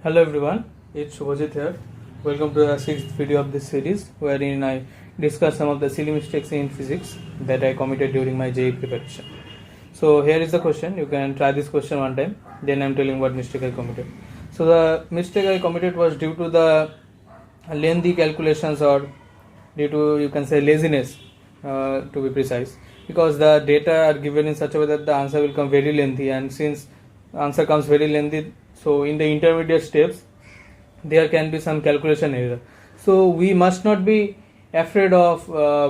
Hello everyone, it's Shubhajit here. Welcome to the sixth video of this series wherein I discuss some of the silly mistakes in physics that I committed during my JEE preparation. So here is the question, you can try this question one time, then I'm telling what mistake I committed. So the mistake I committed was due to the lengthy calculations or due to, you can say, laziness to be precise, because the data are given in such a way that the answer will come very lengthy, and since answer comes very lengthy, so in the intermediate steps there can be some calculation error. So we must not be afraid of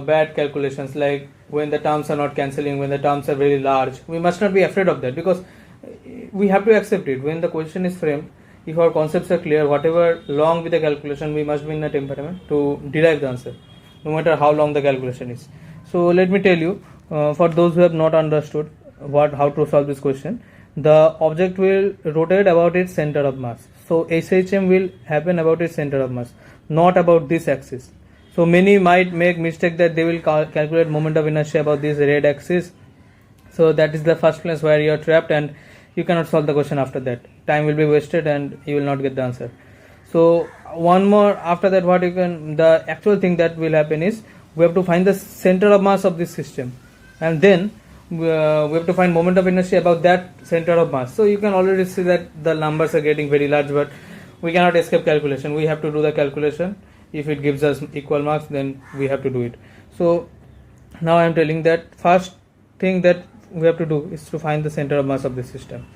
bad calculations, like when the terms are not cancelling, when the terms are very large. We must not be afraid of that, because we have to accept it. When the question is framed, if our concepts are clear, whatever long with the calculation, we must be in a temperament to derive the answer, no matter how long the calculation is. So let me tell you, for those who have not understood how to solve this question, the object will rotate about its center of mass. So SHM will happen about its center of mass, not about this axis. So many might make mistake that they will calculate moment of inertia about this red axis. So that is the first place where you are trapped and you cannot solve the question after that. Time will be wasted and you will not get the answer. So one more after that, the actual thing that will happen is we have to find the center of mass of this system, and then we have to find moment of inertia about that center of mass. So you can already see that the numbers are getting very large, but we cannot escape calculation. We have to do the calculation. If it gives us equal marks, then we have to do it. So now I am telling that first thing that we have to do is to find the center of mass of the system.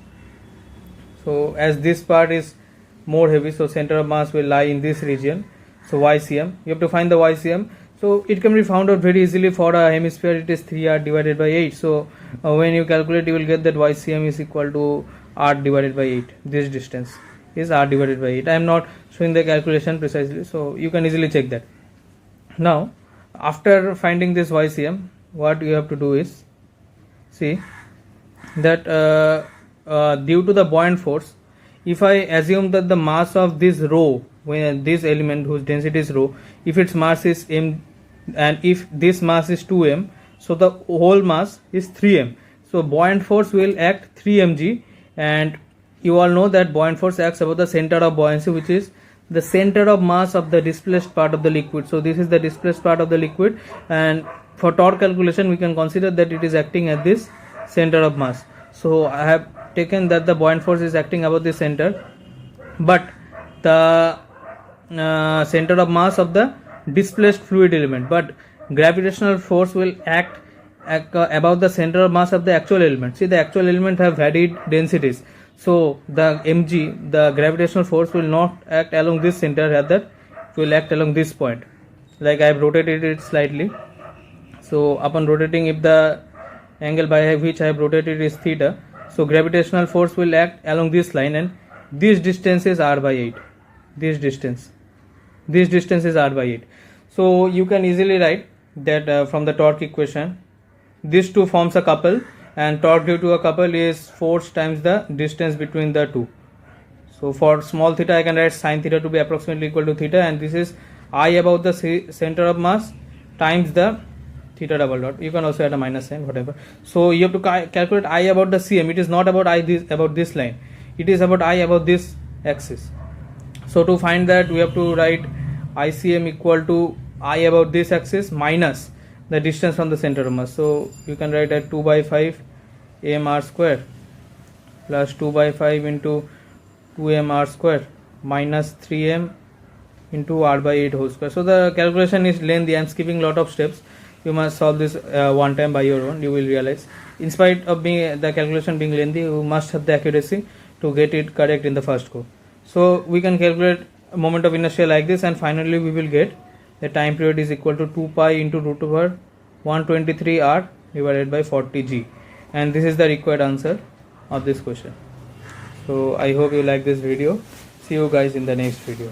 So as this part is more heavy, so center of mass will lie in this region. So YCM, you have to find the YCM. So it can be found out very easily. For a hemisphere it is 3r divided by 8. So when you calculate, you will get that YCM is equal to r divided by 8. This distance is r divided by 8. I am not showing the calculation precisely, so you can easily check that. Now after finding this YCM, what you have to do is see that due to the buoyant force, if I assume that the mass of this rho, when this element whose density is rho, if its mass is m and if this mass is 2m, so the whole mass is 3m. So buoyant force will act 3mg, and you all know that buoyant force acts about the center of buoyancy, which is the center of mass of the displaced part of the liquid. So this is the displaced part of the liquid, and for torque calculation we can consider that it is acting at this center of mass. So I have taken that the buoyant force is acting about the center, but the center of mass of the displaced fluid element, but gravitational force will act about the center of mass of the actual element. See, the actual element have varied densities, so the mg, the gravitational force, will not act along this center, rather it will act along this point. Like I have rotated it slightly. So upon rotating, if the angle by which I have rotated is theta, so gravitational force will act along this line, and this distance is r by 8. This distance is r by 8. So you can easily write that from the torque equation, these two forms a couple, and torque due to a couple is force times the distance between the two. So for small theta I can write sin theta to be approximately equal to theta, and this is I about the center of mass times the theta double dot. You can also add a minus sign, whatever. So you have to calculate I about the CM. It is not about about this line, it is about I about this axis. So to find that, we have to write ICM equal to I about this axis minus the distance from the center of mass. So you can write at 2 by 5 mr square plus 2 by 5 into 2mr square minus 3m into r by 8 whole square. So the calculation is lengthy. I am skipping lot of steps. You must solve this one time by your own. You will realize, in spite of the calculation being lengthy, you must have the accuracy to get it correct in the first go. So we can calculate a moment of inertia like this, and finally we will get the time period is equal to 2 pi into root over 123 r divided by 40 g, and this is the required answer of this question. So I hope you like this video. See you guys in the next video.